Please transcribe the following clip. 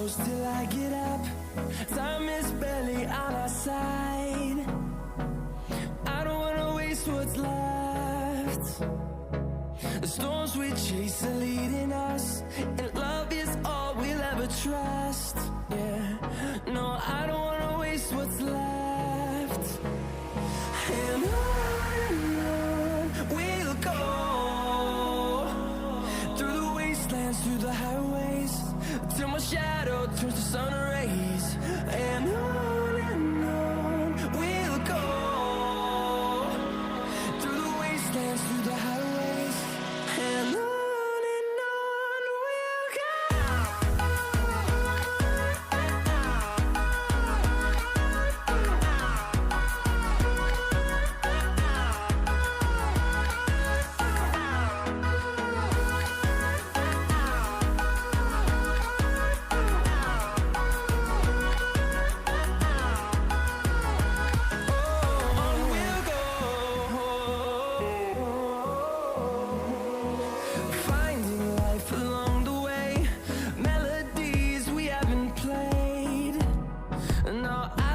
close till I get up. Time is barely on our side. I don't wanna waste what's left. The storms we chase are leading us, and love is all we'll ever trust. Yeah, no, I don't wanna waste what's left. And on we'll go, through the wastelands, through the highways, till my shadow turns to sun rays. And on we'll go, through the wastelands, through the highways, and on we'll go. Finding life along the way, melodies we haven't played. No, I